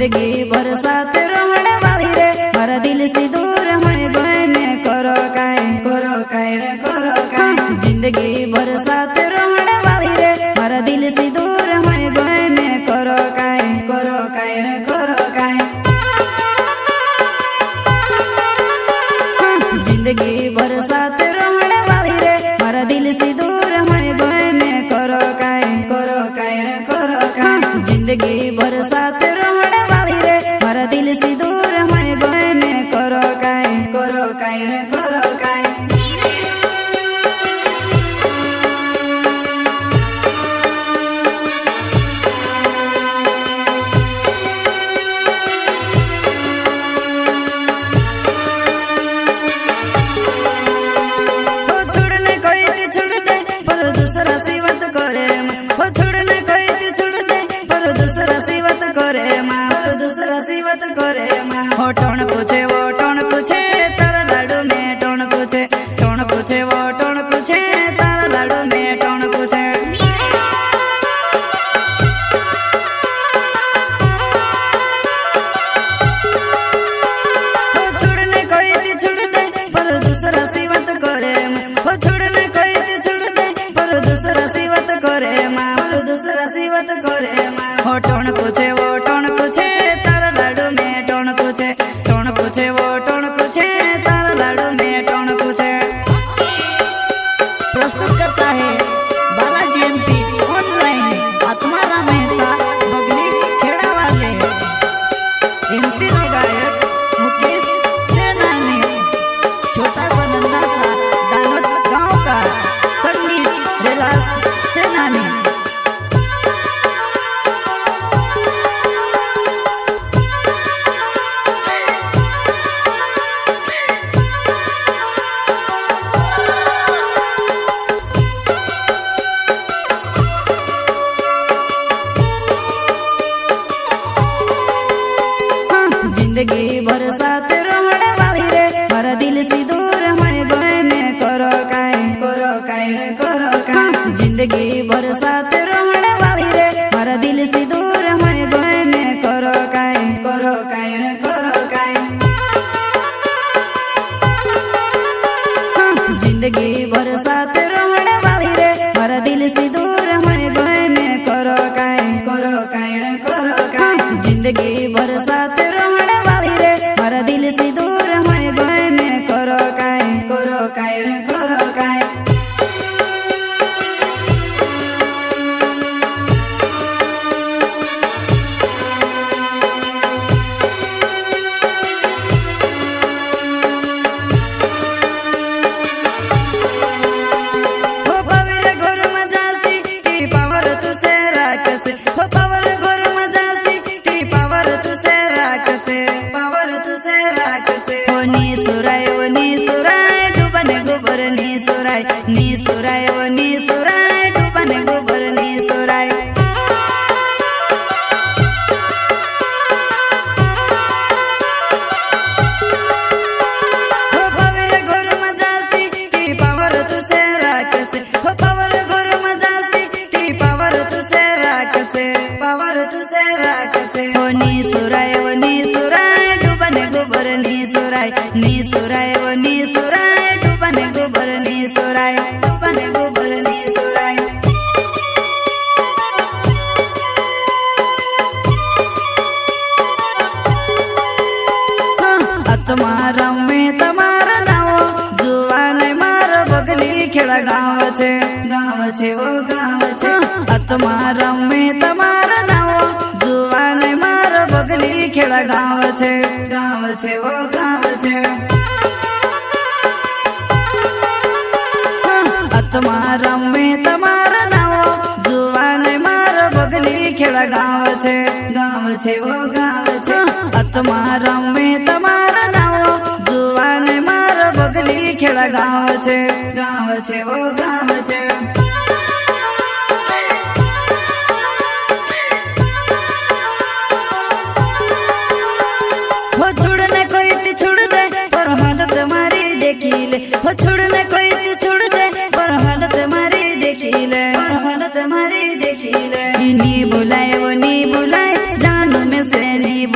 जिंदगी भर साथ रहने वाली रे मारा दिल से दूर हो गए मैं करो काय रे करो काय। जिंदगी भर साथ रहने वाली रे मारा दिल से दूर हो गए मैं करो काय रे करो काय। जिंदगी भर साथ रहने वाली रे मारा दिल से दूर हो गए मैं करो काय रे करो काय। जिंदगी भर साथ रहने वाली रे मारा दिल से दूर हो गए मैं करो काय रे करो काय। वो टोन पूछे तारा लाडू में टोन पूछे वो टोन पूछे तारा लाडू में टोन पूछे। वो छोड़ने कोई थी छोड़ दे पर दूसरा सिवत करे वो छोड़ने कोई थी छोड़ दे पर दूसरा सिवत करे माँ दूसरा सिवत करे माँ। वो टोन पूछे तारा लाडू में टोन पूछे वो टोन पूछे तारा लाडू में टोन पूछे। प्रस्तुत करता है बालाजी एमपी ऑनलाइन आत्माराम मेहता बगली खेड़ा वाले। एमपी का गायक मुकेश सेनानी छोटा सा नन्हा सा दानोद गांव का संगीत रिलास सेनानी। जिंदगी भर साथ रहने वाली रे मारा दिल से दूर हो गए मैं करो काय रे करो काय। जिंदगी भर साथ रहने वाली रे मारा दिल से दूर हो गए मैं करो काय रे करो काय। जिंदगी भर साथ रहने वाली रे मारा दिल से दूर हो गए मैं करो काय रे करो काय। जिंदगी भर साथ रहने वाली रे मारा दिल से दूर हो गए मैं करो काय रे करो काय। नी सुराय डूबने गोबर नी सुराय। हो पावर घोर मजासी ती पावर तुसे राखसे हो पावर घोर मजासी ती पावर तुसे राखसे हो नी सुराय डूबने गोबर नी सुराय डूबने गोबर नी सुराय डूबने गोबर नी सुराय। तुम्हारा में तमारा नाव जुवान मार बगली खेड़ा गाँव छे वो गाँव छे। तुम्हारा में तमारा नाव जुवान मार बगली खेड़ा गाँव छे वो गाँव छे। तुम्हारा में तमारा नाव जुवान मार बगली खेड़ा गाँव छे वो गाँव छे। तुम्हारा में तमारा नाव जुवान मार बगली खेड़ा गाँव छे वो गाँव छे। वो छोड़ने कोई थी छोड़ दे पर हालत मारी देखी ले वो छोड़ने कोई थी छोड़ दे पर हालत मारी देखी ले नी बुलाए वो नी बुलाए जानू में से नी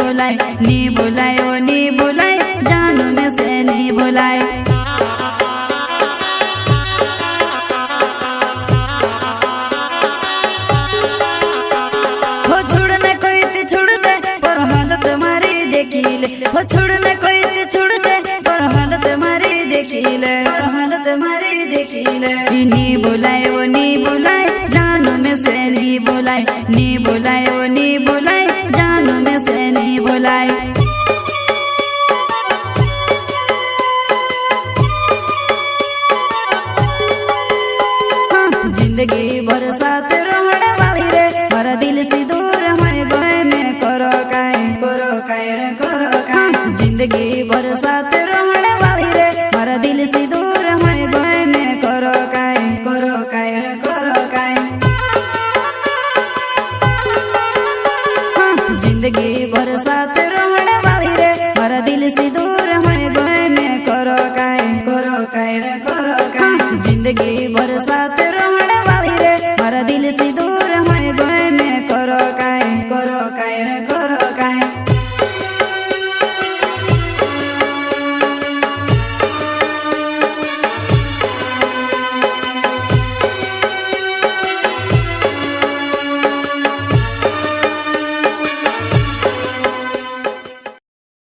वो छोड़ने कोई ते छोड़ दे पर हालत मारी देखिले पर हालत मारी देखिले नी बुलाए वो नी बुलाए जानू में से नी बुलाए नी बुलाए वो नी बुलाए जानू में से नी बुलाए जिंदगी भर साथ रहने वाली रे हर दिल से दूर है गए में करो काय रे करो काय जिंदगी भर साथ रहने वाली रे हर दिल से दूर है गए में करो काय रे करो काय जिंदगी भर साथ रहने वाली रे हर दिल से दूर है गए में करो काय रे करो काय जिंदगी भर साथ रहने वाली रे हर दिल से दूर है गए में करो काय रे करो काय